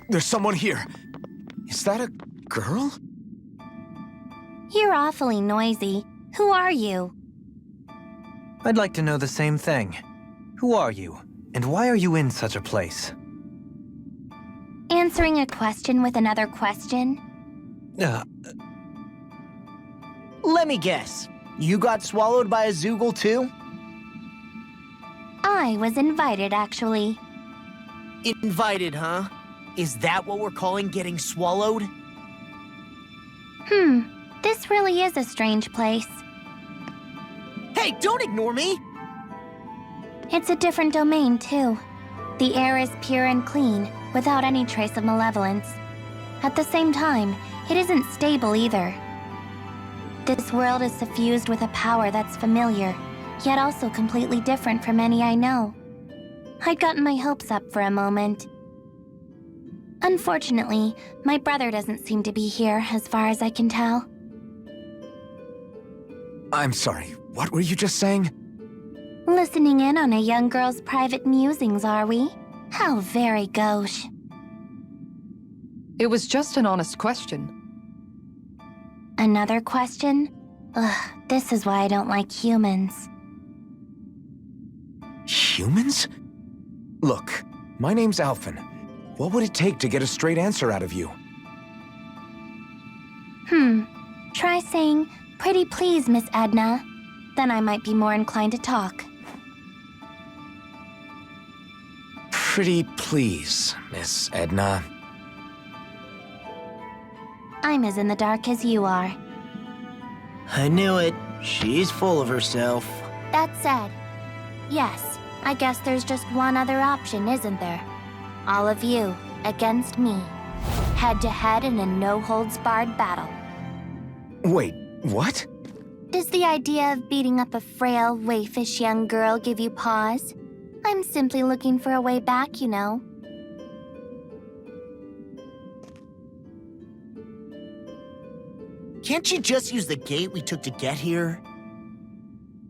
There's someone here. Is that a girl? You're awfully noisy. Who are you? I'd like to know the same thing. Who are you, and why are you in such a place? Answering a question with another question? Let me guess. You got swallowed by a Zoogle too? I was invited, actually. Invited, huh? Is that what we're calling getting swallowed? This really is a strange place. Hey, don't ignore me! It's a different domain, too. The air is pure and clean, without any trace of malevolence. At the same time, it isn't stable either. This world is suffused with a power that's familiar, yet also completely different from any I know. I'd gotten my hopes up for a moment. Unfortunately, my brother doesn't seem to be here, as far as I can tell. I'm sorry, what were you just saying? Listening in on a young girl's private musings, are we? How very gauche. It was just an honest question. Another question? Ugh, this is why I don't like humans. Humans? Look, my name's Alphen. What would it take to get a straight answer out of you? Try saying, "Pretty please, Miss Edna." Then I might be more inclined to talk. Pretty please, Miss Edna. I'm as in the dark as you are. I knew it. She's full of herself. That said, yes, I guess there's just one other option, isn't there? All of you against me. Head to head in a no-holds-barred battle. Wait, what? Does the idea of beating up a frail, waifish young girl give you pause? I'm simply looking for a way back, you know. Can't you just use the gate we took to get here?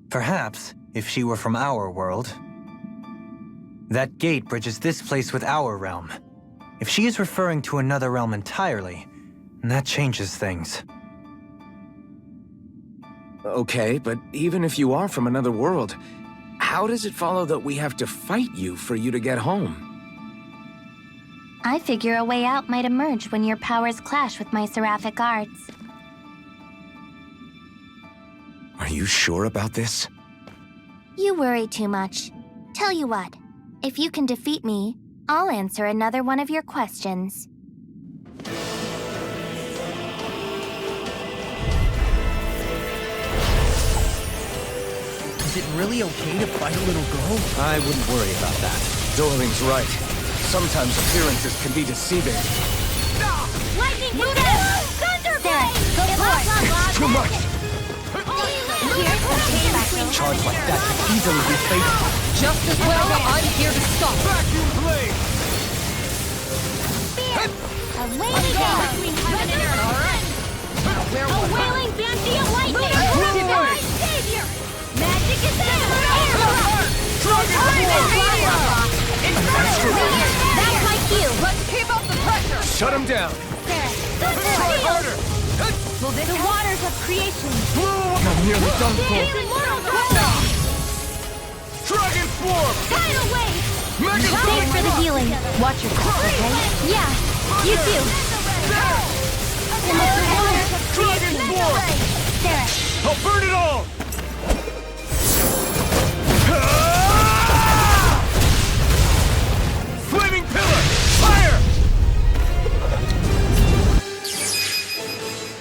Perhaps, if she were from our world. That gate bridges this place with our realm. If she is referring to another realm entirely, that changes things. Okay, but even if you are from another world, how does it follow that we have to fight you for you to get home? I figure a way out might emerge when your powers clash with my seraphic arts. Are you sure about this? You worry too much. Tell you what, if you can defeat me, I'll answer another one of your questions. Is it really okay to fight a little girl? I wouldn't worry about that. Dorling's right. Sometimes appearances can be deceiving. Lightning Buddha! Thunderblade! Go for it! Too much! Here's the payback. Charge like that could easily be fatal. Just as well, I'm here to stop. Vacuum blade! Away we go! Between heaven and earth. All right. A wailing banshee of lightning! Divine Savior! Magic is there! That's my cue! Let's keep up the pressure. Shut him down! Try harder! The waters of creation! I'm nearly done for. Immortal Dragon form! Tidal wave! Mega Thanks for the healing. Watch yourself, okay? Yeah, you too. Dragon form! Sarah, I'll burn it all! Flaming pillar! Fire!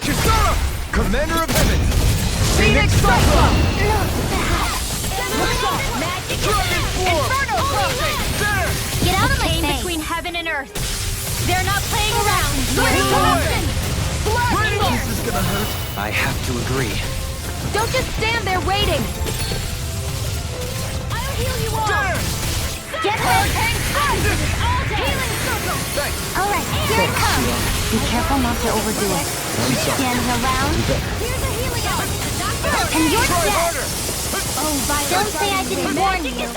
Kisara! Commander of Heaven! Phoenix Cyclone. magic Dragon form! Inferno crossing. There! get out of my Pain face! between heaven and earth. They're not playing around. This is gonna hurt. I have to agree. Don't just stand there waiting. I'll heal you all. There! Get hurt! All day. Healing circle. Thanks. Alright, here it comes! Be careful not to overdo it. Stand around, Here's a healing element. and you're Try dead! harder! Don't say I didn't warn you.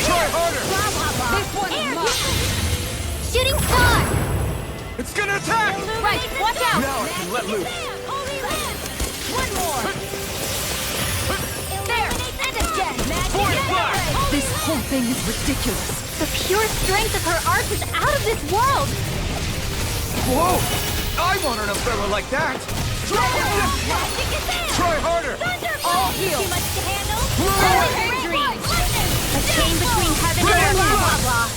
Try harder! This one's mine. Shooting star! It's gonna attack! Right, watch out! Now I can let loose. Holy land! One more! There! And again! Force blast! This whole thing is ridiculous. The pure strength of her art is out of this world! Whoa! I want an umbrella like that! Try harder! All heal! Too much to handle? Dreams! A chain between heaven and earth, blah blah.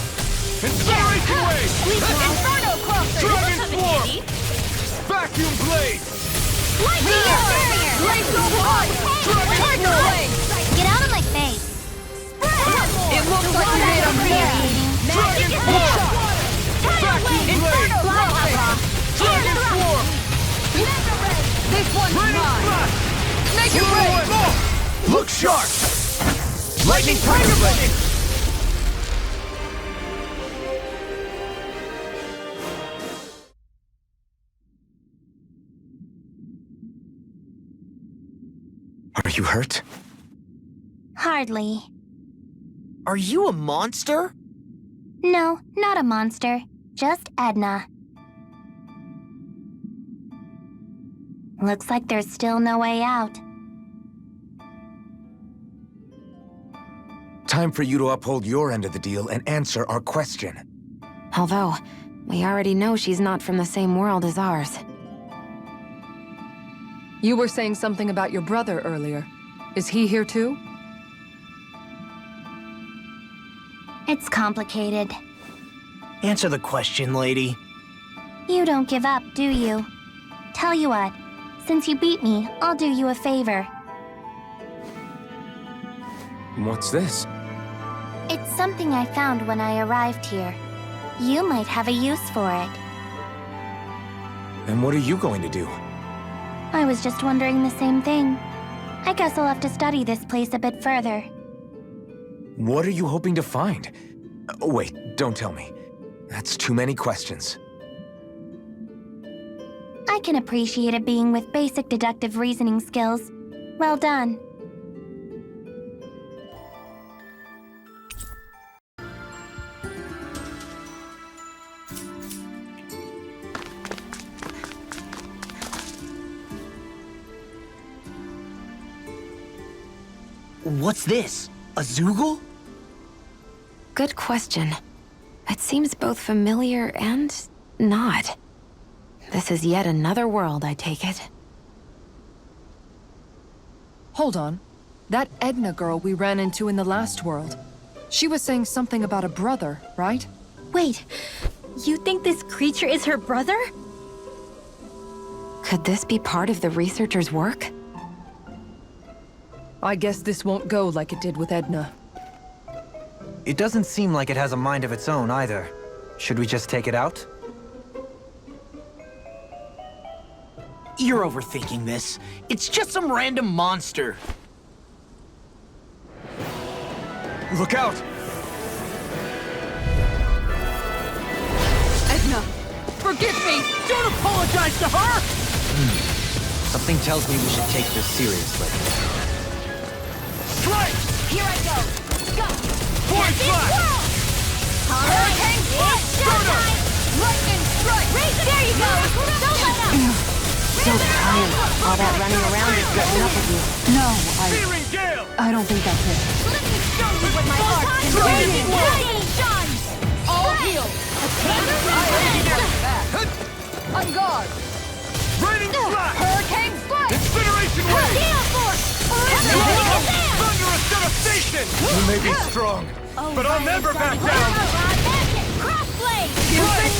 Incineration wave! Inferno crosser! Dragon swarm! Vacuum blade! Lightning barrier! Blaze of fire! Dragon blade! Get out of my face! It looks like we made a move! Dragon swarm! Vacuum blade! Inferno crosser! Dragon swarm! This one's Raining mine! blast! Make it rain! Look sharp! Lightning tiger blade! Are you hurt? Hardly. Are you a monster? No, not a monster. Just Edna. Looks like there's still no way out. Time for you to uphold your end of the deal and answer our question. Although, we already know she's not from the same world as ours. You were saying something about your brother earlier. Is he here too? It's complicated. Answer the question, lady. You don't give up, do you? Tell you what, since you beat me, I'll do you a favor. What's this? It's something I found when I arrived here. You might have a use for it. And what are you going to do? I was just wondering the same thing. I guess I'll have to study this place a bit further. What are you hoping to find? Wait, don't tell me. That's too many questions. I can appreciate a being with basic deductive reasoning skills. Well done. What's this? A Zoogle? Good question. It seems both familiar and not. This is yet another world, I take it. Hold on. That Edna girl we ran into in the last world. She was saying something about a brother, right? Wait, you think this creature is her brother? Could this be part of the researcher's work? I guess this won't go like it did with Edna. It doesn't seem like it has a mind of its own either. Should we just take it out? You're overthinking this. It's just some random monster. Look out! Edna! Forgive me! Don't apologize to her! Something tells me we should take this seriously. Strike! Here I go! Go! Void blast! Hurricane Soda! Lightning strike! There you go! Don't let up! So tired. All that running around is getting up with you. No, Searing gale! I don't think that's it. Let me show you what my art can do! Lightning Shine! All heal! On guard! Raining blast! Hurricane strike! Incineration wave! Heal force! Thunderous devastation! You may be strong, but I'll never back down! Crossblade!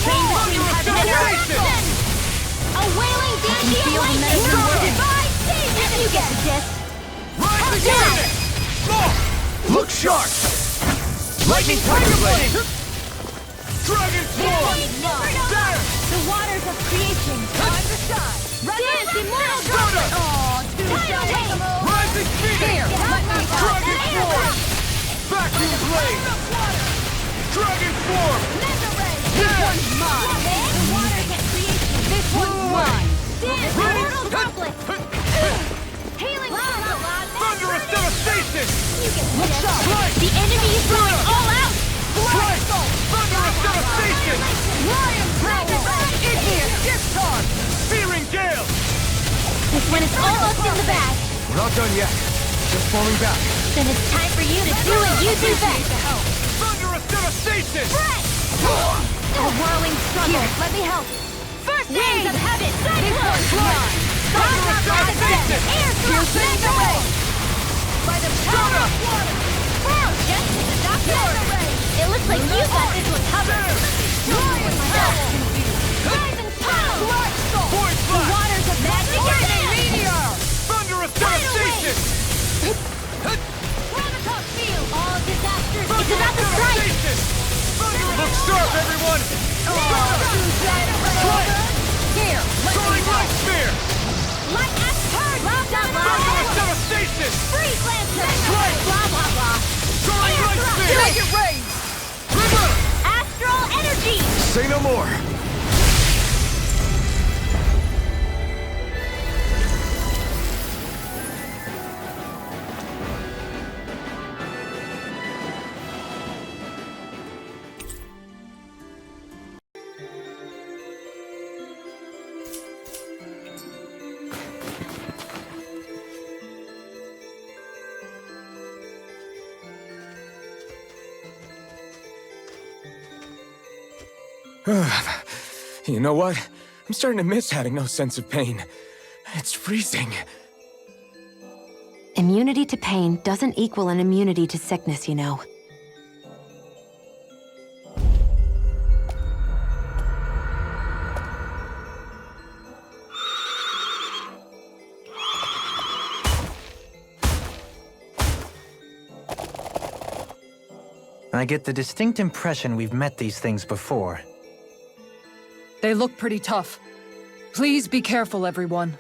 Thunderous devastation! A wailing dandy of lightning! You get the gist! Rise again! Look sharp! Lightning tiger blade! Dragon swarm! There! The waters of creation! Time to shine! Dance, immortal Soda! Tidal Rising phoenix! Here, let me Dragon swarm! Vacuum blade! Dragon swarm! This one's mine! The waters of creation! This one's mine! Dance, immortal goblet! Healing Thunderous devastation! Look sharp! The enemy is going all out! Strike! Thunderous devastation! Lion power! In here! Discharge! Searing gale! This one is almost in the bag. We're not done yet. Just falling back. Then it's time for you to do what you do best. Thunderous devastation! A whirling struggle. Here, let me help. First Wings of heaven. Cyclone. Thunderous devastation! Air piercing the way. By the power of water. Wow, just as the doctor. It looks like you got this one covered. Rising power. Void The blast! waters of magic and meteor. Thunderous devastation! All disasters. It's about to strike. Look sharp, everyone! Here, Soaring light spear! light axe turn. Thunderous devastation! Freeze lancer. Strike. Blah blah blah. Soaring light spear! Make it rain! River! Astral energy. Say no more! You know what? I'm starting to miss having no sense of pain. It's freezing. Immunity to pain doesn't equal an immunity to sickness, you know. I get the distinct impression we've met these things before. They look pretty tough. Please be careful, everyone.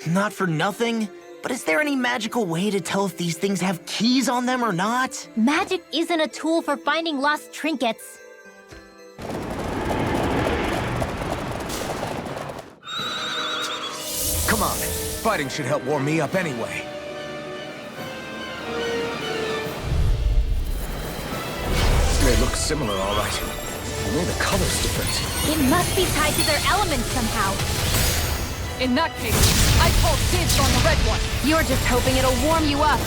Not for nothing, but is there any magical way to tell if these things have keys on them or not? Magic isn't a tool for finding lost trinkets. Come on, fighting should help warm me up anyway. They look similar, all right. Only the color's different. It must be tied to their elements somehow. In that case, I call dibs on the red one. You're just hoping it'll warm you up.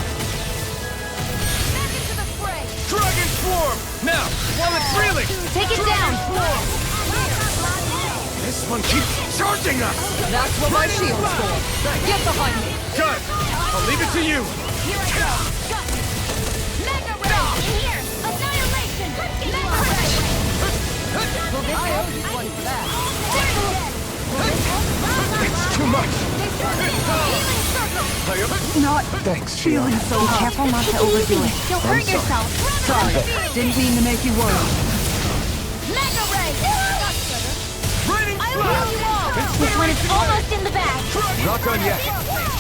Back into the fray! Dragon Swarm! Now, while it's reeling! Take it down. This one keeps charging us! That's what my shield's for. Get behind me. Done! I'll leave it to you! Here I go! Got me! Mega ray! In here! Annihilation! Mega ray! I owe you one for that. It's too much! Not Thanks, feeling Shield. so hot. Careful not to overdo it. You'll hurt sorry. yourself. Sorry, didn't mean to make you worry. Mega ray! Raining I will heal you all! This one is almost in the bag. Not done yet.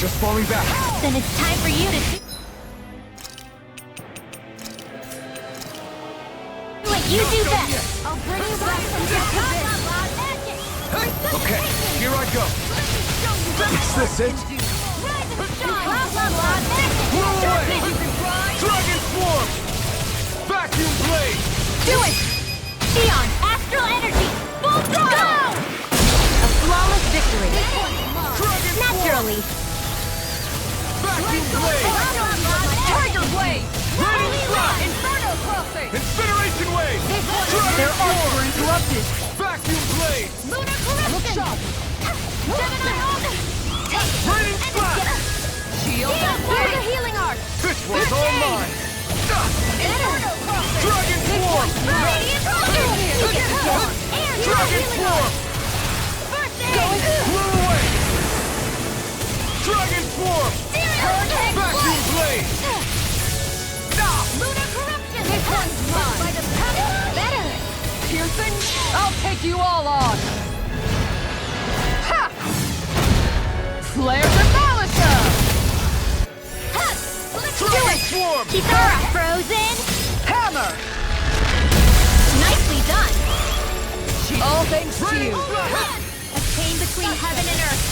Just falling back. Then it's time for you to do what you do best. I'll bring you back from this abyss! Okay, here I go. Is this it? Blow away! Dragon Swarm! Vacuum Blade! Do it! Sion, astral energy! Full throttle! A flawless victory. Dragon Naturally. Vacuum Blade! Tiger blade! Raining Blast! Inferno crossing! Incineration Wave! Dragon Their arms Swarm! were interrupted. Vacuum Blade! Lunar corruption! Look sharp. Raining Blast! Shield Here's a healing art! This one's all mine! Inferno crossing! Dragon Swarm! Radiant Air Dragon healing Swarm! art! First aid! Blow away! Dragon Swarm! Hurricane Vacuum Blade! Lunar corruption! This one's mine! By the power! Better! Piercing? I'll take you all on. Ha! Flare Demolisher! Dragon Swarm! Kitara, frozen. Hammer! Nicely done. All thanks to you. A chain between heaven and earth.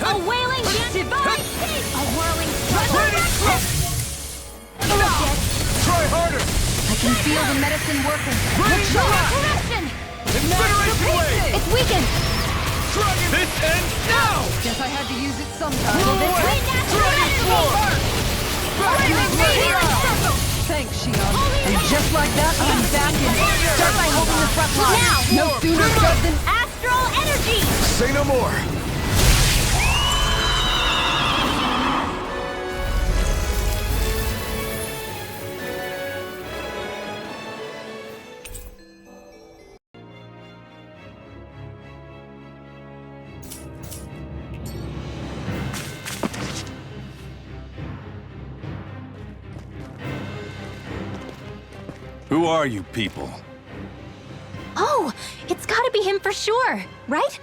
A wailing divine peace. A whirling struggle. Raining Blast! Try harder! A can feel the medicine working. Correction! Incineration Wave! It's weakened! This ends now! Guess I had to use it sometime. Away! Dragon Force! Thanks, Shion. And just like that, I'm back in. Start by holding the front line. Now! No sooner said than... Astral energy! Say no more! Who are you people? Oh, it's gotta be him for sure, right?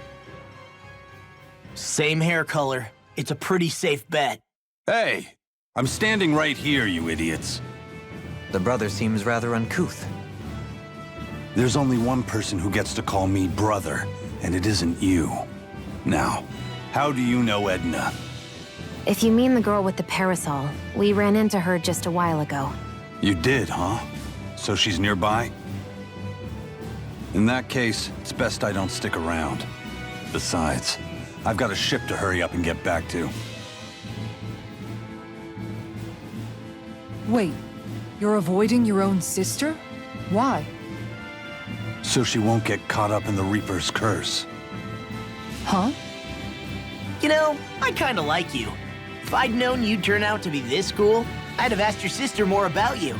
Same hair color. It's a pretty safe bet. Hey! I'm standing right here, you idiots. The brother seems rather uncouth. There's only one person who gets to call me brother, and it isn't you. Now, how do you know Edna? If you mean the girl with the parasol, we ran into her just a while ago. You did, huh? So she's nearby? In that case, it's best I don't stick around. Besides, I've got a ship to hurry up and get back to. Wait, you're avoiding your own sister? Why? So she won't get caught up in the Reaper's curse. Huh? You know, I kinda like you. If I'd known you'd turn out to be this cool, I'd have asked your sister more about you.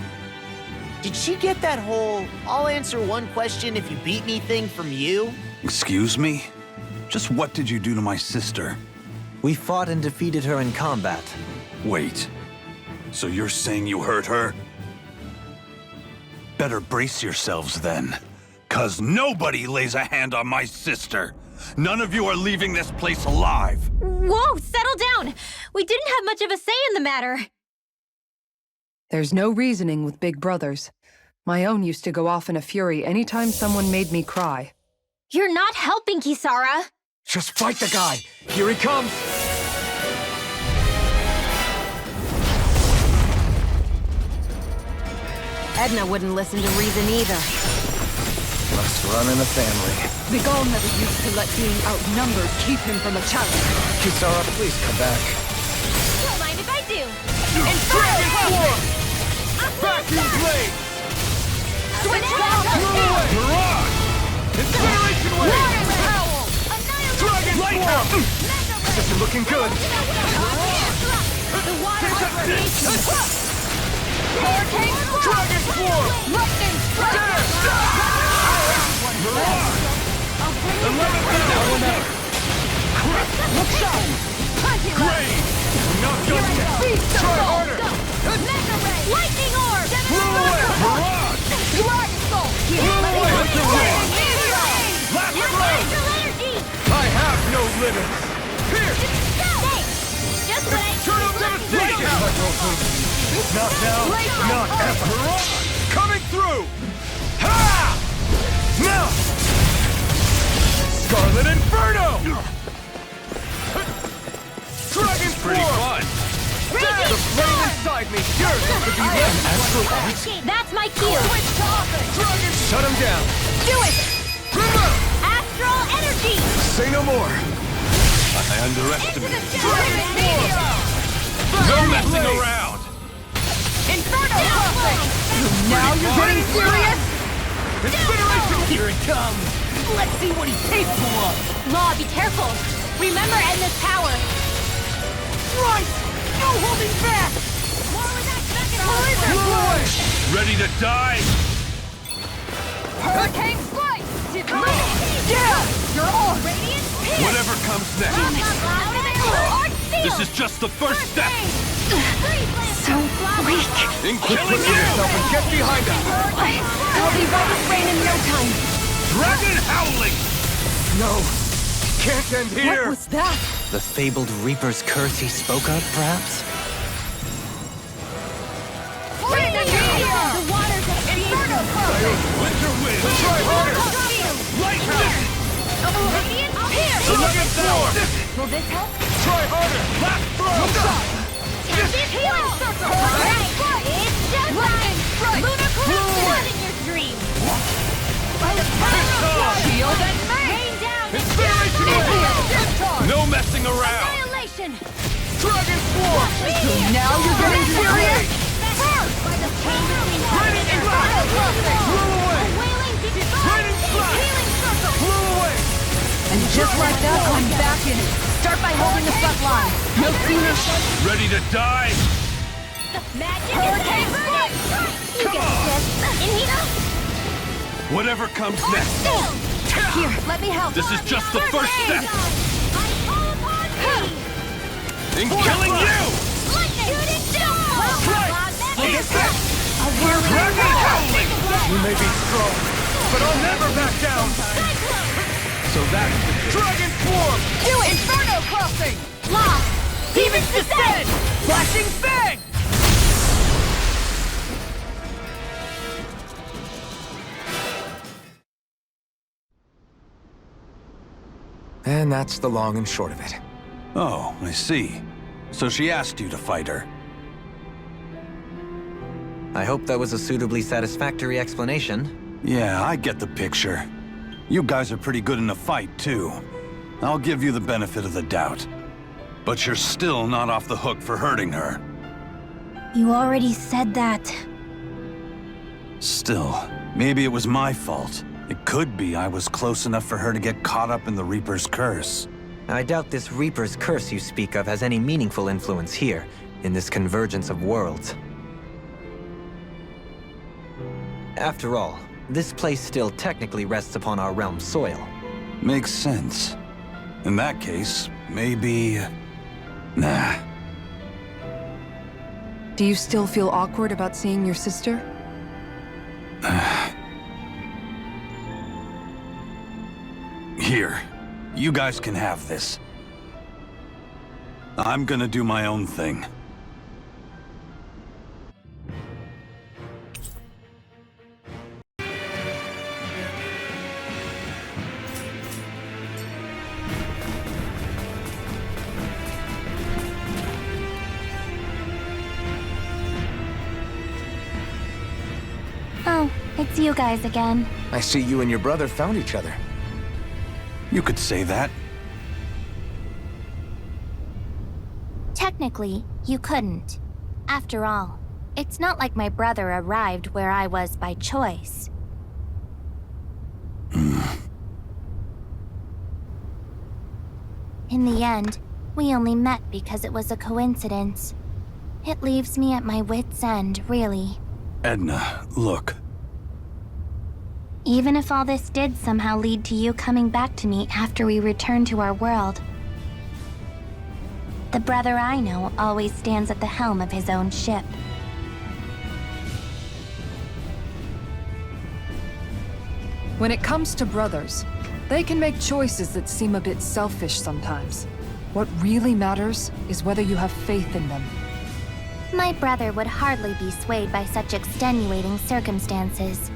Did she get that whole, I'll answer one question if you beat me thing from you? Excuse me? Just what did you do to my sister? We fought and defeated her in combat. Wait. So you're saying you hurt her? Better brace yourselves then. 'Cause nobody lays a hand on my sister. None of you are leaving this place alive. Whoa, settle down! We didn't have much of a say in the matter. There's no reasoning with big brothers. My own used to go off in a fury anytime someone made me cry. You're not helping, Kisara. Just fight the guy! Here he comes! Edna wouldn't listen to reason either. Must run in the family. Vigal never used to let being outnumbered keep him from a challenge. Kisara, please come back. Don't mind if I do! Dragon Force! Vacuum Blade! Switch down! Mirage! Incineration Wave! Dragon Force! This is looking good! The water Dragon Force! Lightning strike! Mirage! 11th hour! Look sharp! Great! Not done yet! Try harder! Mega Ray! Lightning Orb! Blow away! Mirage! Dragon Soul! Hunter Wave! Last blow! Energy! I have no limits! Here! Just what I Eternal devastation! Not now, not ever! Mirage! Coming through! Ha! Now! Scarlet Inferno! Dragon Force! The flame inside me yearns to be lit! That's my cue. Dragon! Shut him down! Do it! River! Astral energy! Say no more! I underestimated you. Dragon Force! No messing around! Inferno! Now you're getting serious? Incineration! Here it comes! Let's see what he's capable of! Law, be careful. Remember Edna's power. Right! No holding back! More with that second Blow away! Ready to die? Hurricane Slice! Yeah! You're on! Radiant Pierce! Whatever comes next. Out of there! Arc Seal! This is just the first step. So weak. In Put killing yourself you! and get behind us! I'll be right with Rain in no time. Dragon howling! No! Can't end here! What was that? The fabled Reaper's curse he spoke of, perhaps? The waters of Inferno! Winter wind! Try harder! Lightning! Radiant Pierce! 11th hour! Will this help? Try harder! Last throw! Tempest Healing Circle! Alright! It's just like Lunar Corruption! annihilation! Dragon Form! So now you're getting serious? Lightning Blast! Blew away! Lightning Blast! Blew away! And just like that, I'm back in it. Start by holding the front line. No sooner... Ready to die? Magic Hurricane Strike! You Come get on! this! In here! Whatever comes next. Here, let me help. This is just the first step I call upon thee! in killing you! Lightning! Shooting star! Eat this! Dragon Howling! You may be strong, but I'll never back down! So that's the Dragon Form! Do it! Inferno crossing! Lost! Demons descend! Flashing Fang! And that's the long and short of it. Oh, I see. So she asked you to fight her. I hope that was a suitably satisfactory explanation. Yeah, I get the picture. You guys are pretty good in a fight, too. I'll give you the benefit of the doubt. But you're still not off the hook for hurting her. You already said that. Still, maybe it was my fault. It could be I was close enough for her to get caught up in the Reaper's curse. I doubt this Reaper's curse you speak of has any meaningful influence here, in this convergence of worlds. After all, this place still technically rests upon our realm's soil. Makes sense. In that case, maybe... Nah. Do you still feel awkward about seeing your sister? Here, you guys can have this. I'm gonna do my own thing. Oh, it's you guys again. I see you and your brother found each other. You could say that. Technically, you couldn't. After all, it's not like my brother arrived where I was by choice. In the end, we only met because it was a coincidence. It leaves me at my wit's end, really. Edna, look. Even if all this did somehow lead to you coming back to me after we return to our world, the brother I know always stands at the helm of his own ship. When it comes to brothers, they can make choices that seem a bit selfish sometimes. What really matters is whether you have faith in them. My brother would hardly be swayed by such extenuating circumstances.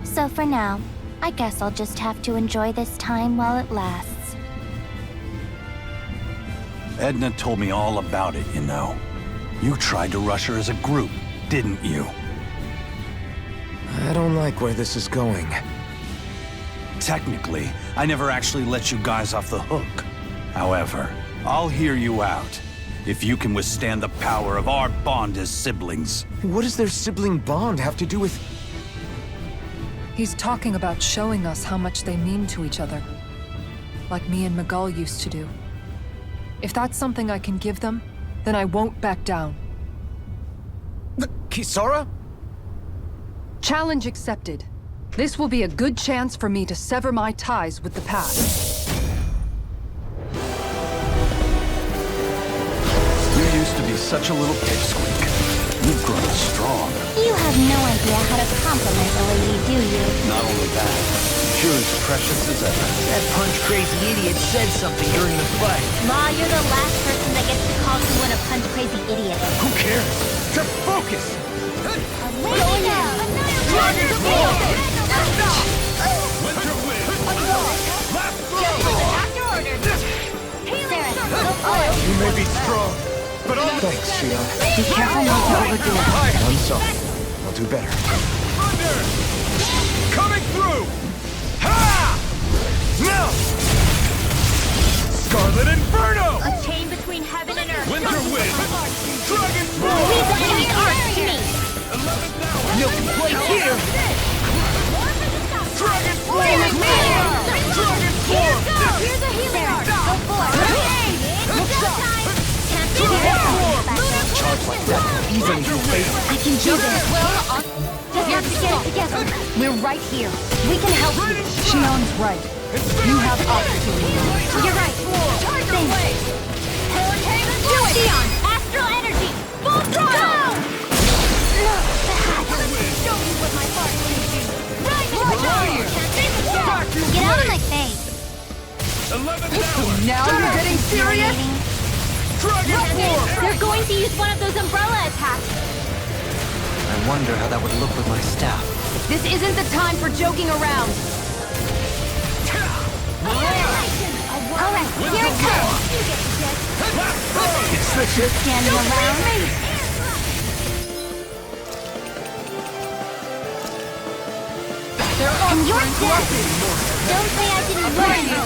So for now, I guess I'll just have to enjoy this time while it lasts. Edna told me all about it, you know. You tried to rush her as a group, didn't you? I don't like where this is going. Technically, I never actually let you guys off the hook. However, I'll hear you out. If you can withstand the power of our bond as siblings. What does their sibling bond have to do with... He's talking about showing us how much they mean to each other. Like me and Miguel used to do. If that's something I can give them, then I won't back down. Kisara? Challenge accepted. This will be a good chance for me to sever my ties with the past. You used to be such a little pipsqueak. You've grown strong. You have no idea how to compliment a lady, do you? Not only that, you're as precious as ever. That punch-crazy idiot said something during the fight. Ma, you're the last person that gets to call someone a punch-crazy idiot. Who cares? Just focus! Going now! Dragon Form! Winter Wind! Last throw! After order! Sarah, go for it! You may be strong, but I'll... Thanks, Shion. Be careful not to overdo it. I'm sorry. I'll do better. Thunder! Coming through! Ha! Now! Scarlet Inferno! A chain between heaven and Dragon Leave Form! the enemy arts to me! 11th hour! No complaints here! Dragon Form! Dragon Form! Here's a healing art! Go for it! Dragon Form! Charge like that, easily you fail. I can do this. Just have to get it together. We're right here. We can help you. Shion's right. You have opportunity. You're right. Charge away! Hurricane, do it! Shion, astral energy! Full throttle! Show me what my heart can do. Rise and get out of my face. 11th hour! Now you're getting serious? Dragon Form! They're going to use one of those umbrella attacks. I wonder how that would look with my staff. This isn't the time for joking around. All right, here it comes. It's the shit! Standing around. And you're dead. Don't say I didn't warn you.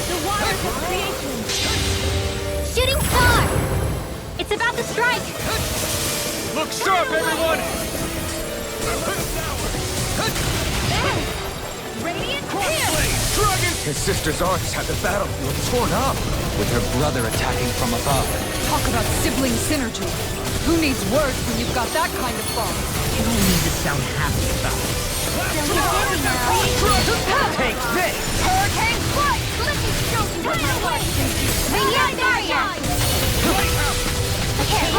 The waters of creation. Shooting star. It's about to strike. Look sharp, everyone! Radiant Dragon! His sister's arts had the battlefield torn up. With her brother attacking from above. Talk about sibling synergy. Who needs words when you've got that kind of bond? You don't need to sound happy about it. Take this! Hurricane strike. Let me show you what my life can do. Radiant barrier. Okay,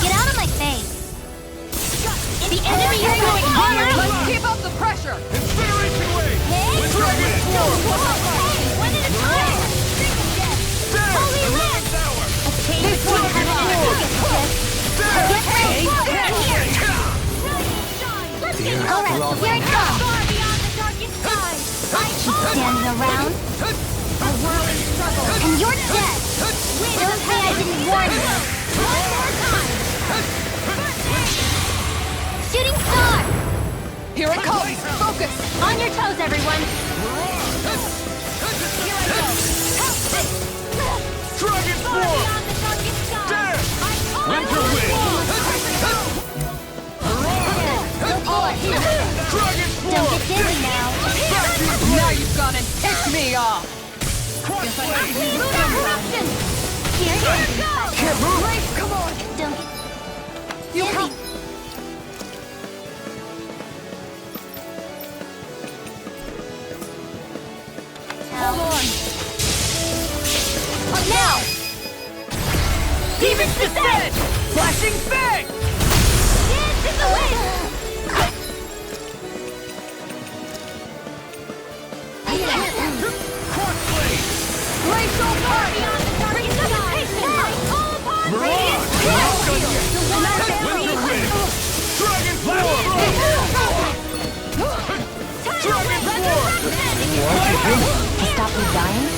get out of my face. The enemy is going all out. Let's keep up the pressure! Incineration Wave! With Dragon Form! One at a time. Holy land. This one has get ready. All right, here it comes. Far beyond the darkest skies. Standing around. A world in struggle. And you're dead. Don't say I didn't warn you. One more time. Shooting star. Here it comes! Focus! On your toes, everyone. Here I go. Dragon Far Form! beyond the darkest skies. Winter Wind! Dragon Don't Form! get dizzy now. Now you've gone and ticked me off! Corruption. Here it goes. Can't move! Grace, come on! Don't get You dizzy. come! Hold on! Now. Demon's Descent! Flashing Fang! Dance in the wind. Crossblade! Glacial Party! Beyond the darkest skies. All upon radiant Mirage! The water Winter Wind! Dragon Form! Dragon Form! To stop me dying?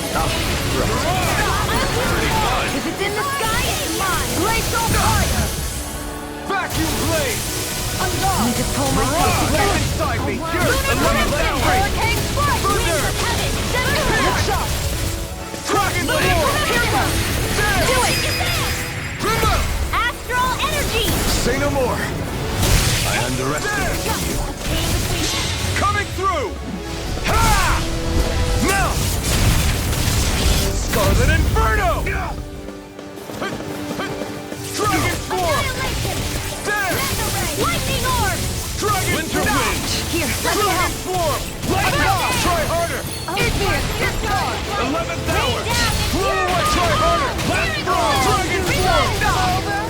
If it's in the sky, it's mine! Glacial Fire! Vacuum Blade! Need to pull my face Mirage! together! Inside me! You're another level! Hurricane Strike! Thunder! Hook shot! Dragon Blade! Here goes! Do it! Grimma! Astral energy! Say no more! I underestimated you. Coming through! Ha! Now! Scarlet Inferno! Dragon Form! Annihilation! Dance! Lightning orb! Dragon Winter Wind! Here, let me Dragon have Form! Light off! Try harder! Igneous Discharge! 11th hour! Try harder! Last throw! Dragon Form!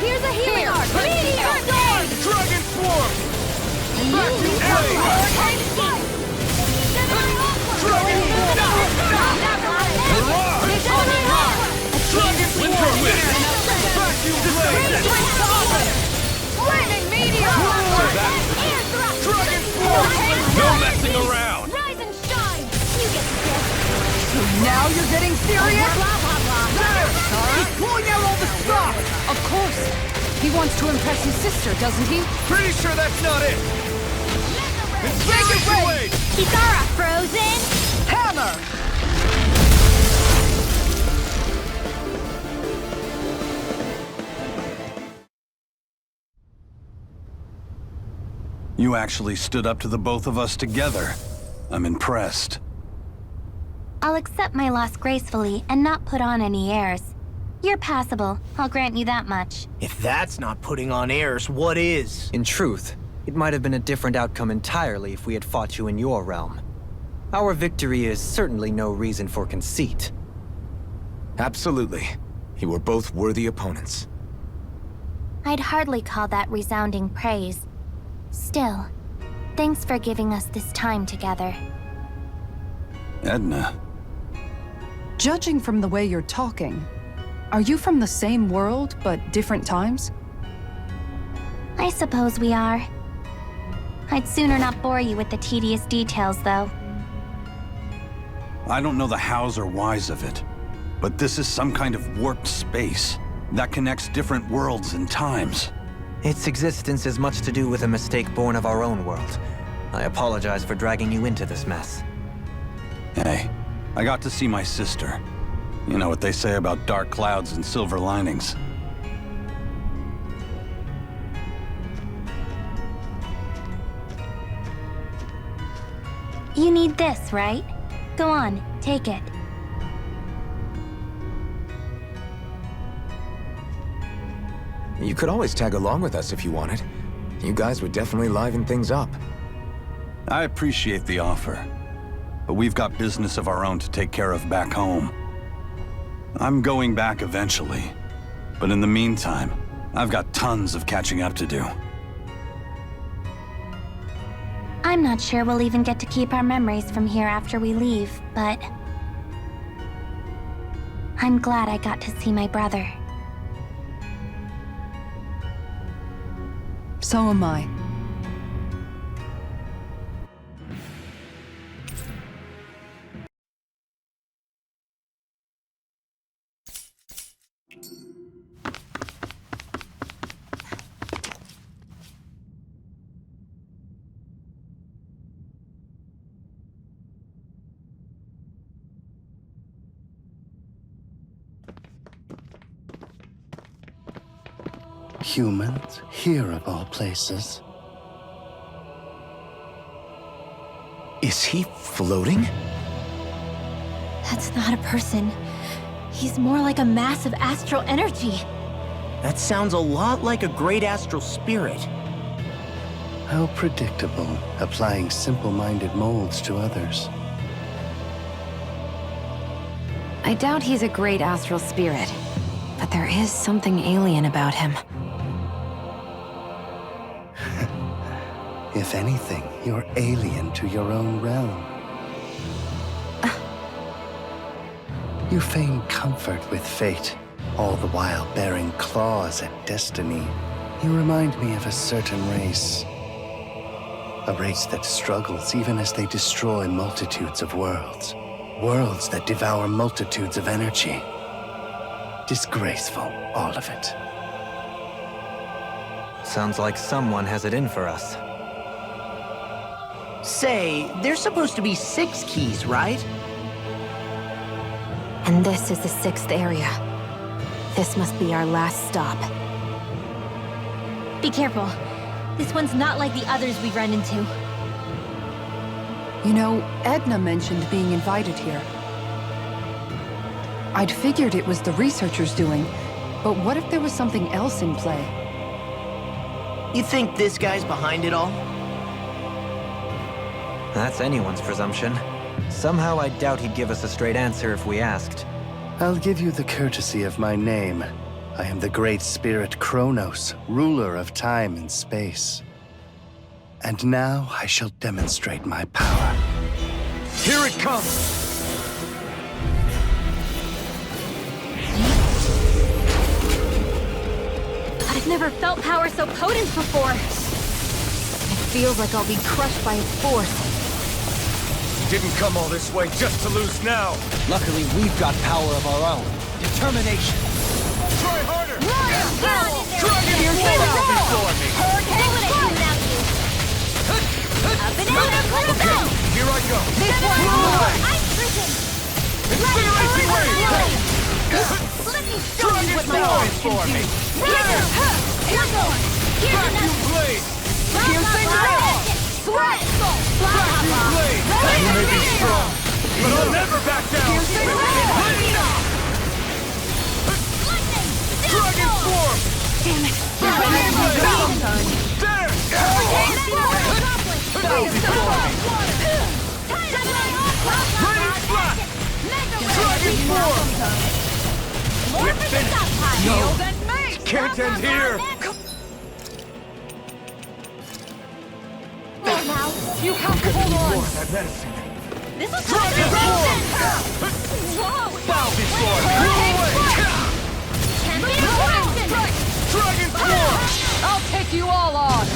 Here's a healing art! Meteor Dawn! Dragon Form! Vacuum Blade! Hurricane strike! Dragon Form! Mirage! Dragon Winter Wind! Vacuum Blade! Flaming Meteor! Dragon Form! No messing around! Rise and shine! You get the gift! So now you're getting serious? Blah, blah, blah. He's pulling out all the stops! Of course! He wants to impress his sister, doesn't he? Pretty sure that's not it! Incineration Wave! Kisara, frozen! Hammer! You actually stood up to the both of us together. I'm impressed. I'll accept my loss gracefully and not put on any airs. You're passable, I'll grant you that much. If that's not putting on airs, what is? In truth, it might have been a different outcome entirely if we had fought you in your realm. Our victory is certainly no reason for conceit. Absolutely. You were both worthy opponents. I'd hardly call that resounding praise. Still, thanks for giving us this time together. Edna. Judging from the way you're talking, are you from the same world, but different times? I suppose we are. I'd sooner not bore you with the tedious details, though. I don't know the hows or whys of it, but this is some kind of warped space that connects different worlds and times. Its existence is much to do with a mistake born of our own world. I apologize for dragging you into this mess. Hey, I got to see my sister. You know what they say about dark clouds and silver linings. You need this, right? Go on, take it. You could always tag along with us if you wanted. You guys would definitely liven things up. I appreciate the offer, but we've got business of our own to take care of back home. I'm going back eventually, but in the meantime, I've got tons of catching up to do. I'm not sure we'll even get to keep our memories from here after we leave, but... I'm glad I got to see my brother. So am I. Humans, here of all places. Is he floating? That's not a person. He's more like a mass of astral energy. That sounds a lot like a great astral spirit. How predictable, applying simple-minded molds to others. I doubt he's a great astral spirit, but there is something alien about him. If anything, you're alien to your own realm. You feign comfort with fate, all the while bearing claws at destiny. You remind me of a certain race. A race that struggles even as they destroy multitudes of worlds. Worlds that devour multitudes of energy. Disgraceful, all of it. Sounds like someone has it in for us. Say, there's supposed to be 6 keys, right? And this is the 6th area. This must be our last stop. Be careful. This one's not like the others we've run into. You know, Edna mentioned being invited here. I'd figured it was the researchers doing, but what if there was something else in play? You think this guy's behind it all? That's anyone's presumption. Somehow I doubt he'd give us a straight answer if we asked. I'll give you the courtesy of my name. I am the great spirit Kronos, ruler of time and space. And now I shall demonstrate my power. Here it comes! I've never felt power so potent before. It feels like I'll be crushed by its force. Didn't come all this way just to lose now! Luckily, we've got power of our own. Determination. Try harder! Dragon before me! Up and out of Okay, here I go! Ice prison! Incineration wave! Let me show you what my Dragon arms can for do! me! Here's more! Vacuum blade! Piercing roar! Sweat! You may be strong, but I'll never back down! Piercing roar! Dragon form! Damn it! There! Raining flash! Dragon form! We're finished! Shield and mace! Can't end here! There now. You have to hold More on! of that medicine! This is Dragon form! Whoa! Bow before me! Dragon form! I'll take you all on!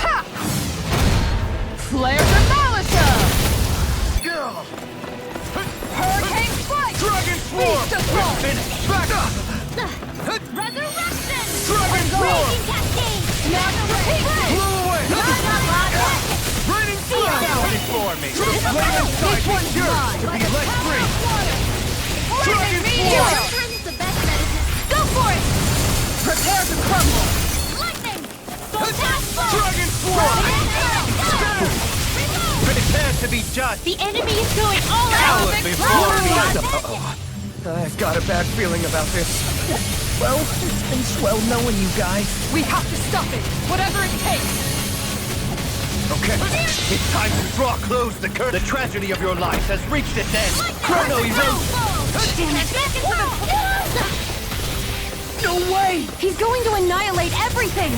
Ha! Flare the Malisa! Hurricane Spike! Dragon form! Beast Assault! Finished! Back up! Resurrection! Dragon form! Raging Cascade! Blow away! Raining flash! Bow before me! Flaming side is yours to be let free! Dragon form! Sometimes the best medicine. Go for it! Prepare to crumble! Lightning! Blast! Dragon form! Prepare to be judged. The enemy is going all out! Coward before me. I've got a bad feeling about this. Well, it's been swell knowing you guys. We have to stop it, whatever it takes! Okay, it's time to draw close the curtain. The tragedy of your life has reached its end. Chrono erosion. Damn it! Back into the... No way! He's going to annihilate everything!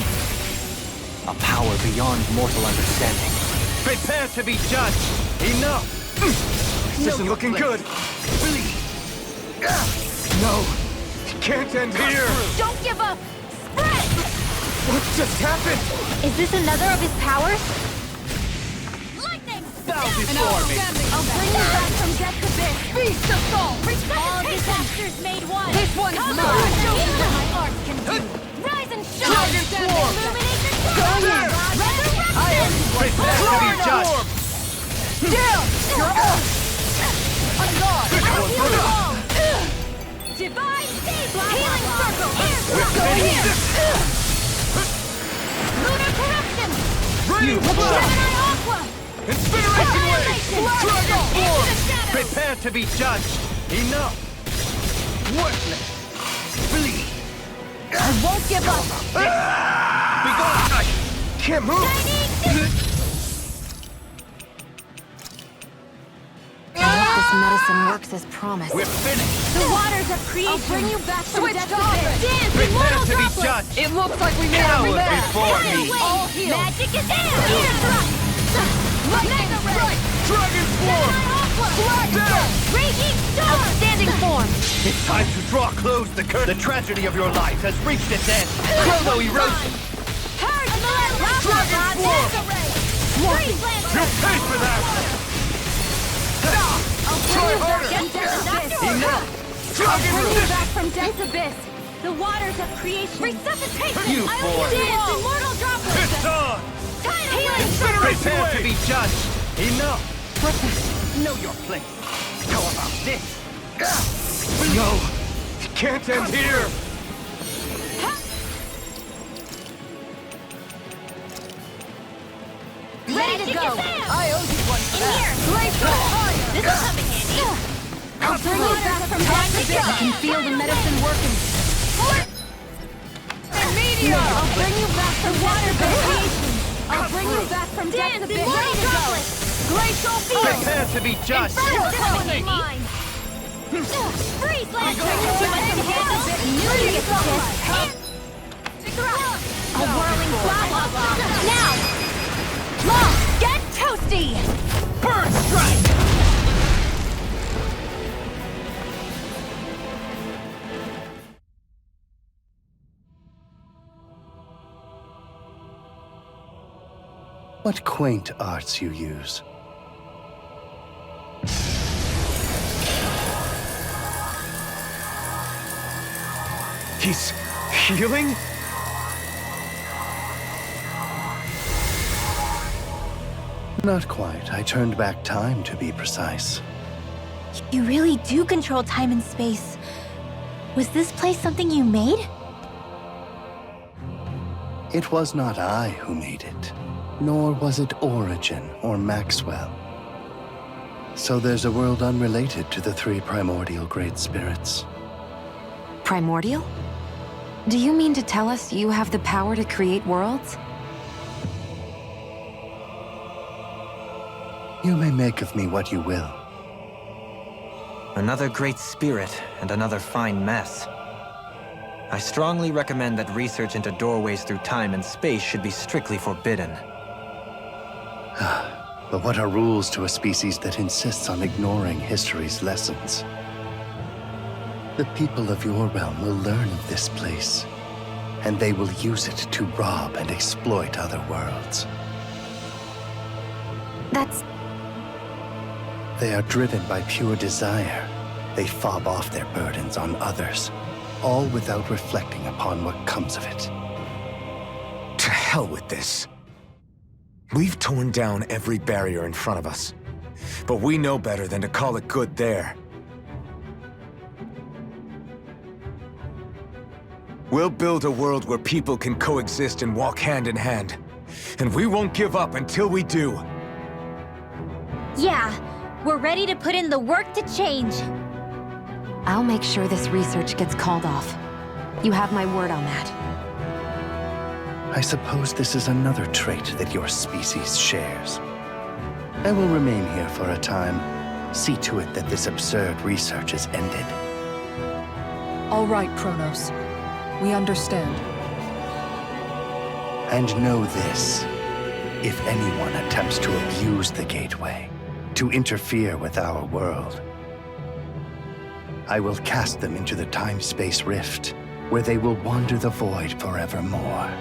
A power beyond mortal understanding. Prepare to be judged. Enough. This isn't looking good. No, it can't end here. Don't give up! Spread! What just happened? Is this another of his powers? Lightning! Bow before me. I'll bring you back from death's abyss! Beast Assault! All disasters made one! This one's Come mine. on! Show me what my art can do! Rise and shine! Dragon form! Illuminate the There! Resurrection! Prepare to be judged. Down! You're off! On guard! I'll heal you all! Divine Healing Circle! Go here! Lunar Corruption! Raining flash! Gemini Aqua! Incineration wave! Dragon form! Prepare to be judged. Enough. Worthless. Bleed. I won't give up! Be gone! I can't move! I hope this medicine works as promised. We're finished. The waters of creation! I'll bring you back from Switch death's to abyss! offense. Dance, Prepare immortal to be droplets! judged. It looks like we made Coward every man! before me. All healed! Magic is here! Lightning strike! Dragon form! There! Raging Storm! Outstanding form! It's time to draw close the curtain. The tragedy of your life has reached its end. Chrono erosion. Dragon form! You'll pay for that! Try harder! Enough. Dragon Bring you resist! back from death's abyss! The waters of creation! Resuscitation! You I fool. will dance, immortal droplets! It's on! Healing Prepare to be judged. Enough. Know your place. How about this? No! It can't end here! Ready to go! I owe you one for In that! here! Glacial fire! This will come in handy! I'll bring you back from death's abyss! I can feel the medicine working! And meteor! I'll bring you back from water creation! I'll bring you back from death's abyss! Ready to go! Glacial field! Prepare to be judged. This will come in handy! Freeze blast! Bring you back from death's abyss! Immunity abyss! A whirling flower! Now! Long, get toasty! Bird strike. What quaint arts you use. He's healing? Not quite. I turned back time, to be precise. You really do control time and space. Was this place something you made? It was not I who made it, nor was it Origin or Maxwell. So there's a world unrelated to the three primordial great spirits. Primordial? Do you mean to tell us you have the power to create worlds? You may make of me what you will. Another great spirit and another fine mess. I strongly recommend that research into doorways through time and space should be strictly forbidden. But what are rules to a species that insists on ignoring history's lessons? The people of your realm will learn of this place, and they will use it to rob and exploit other worlds. That's... They are driven by pure desire. They fob off their burdens on others, all without reflecting upon what comes of it. To hell with this. We've torn down every barrier in front of us, but we know better than to call it good there. We'll build a world where people can coexist and walk hand in hand, and we won't give up until we do. Yeah, we're ready to put in the work to change. I'll make sure this research gets called off. You have my word on that. I suppose this is another trait that your species shares. I will remain here for a time. See to it that this absurd research is ended. All right, Kronos. We understand. And know this. If anyone attempts to abuse the Gateway, to interfere with our world, I will cast them into the time-space rift, where they will wander the void forevermore.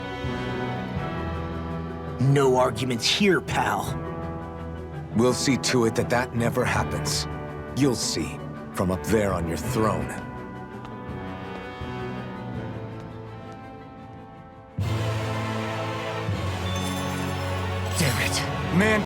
No arguments here, pal. We'll see to it that that never happens. You'll see, from up there on your throne. Damn it. Man,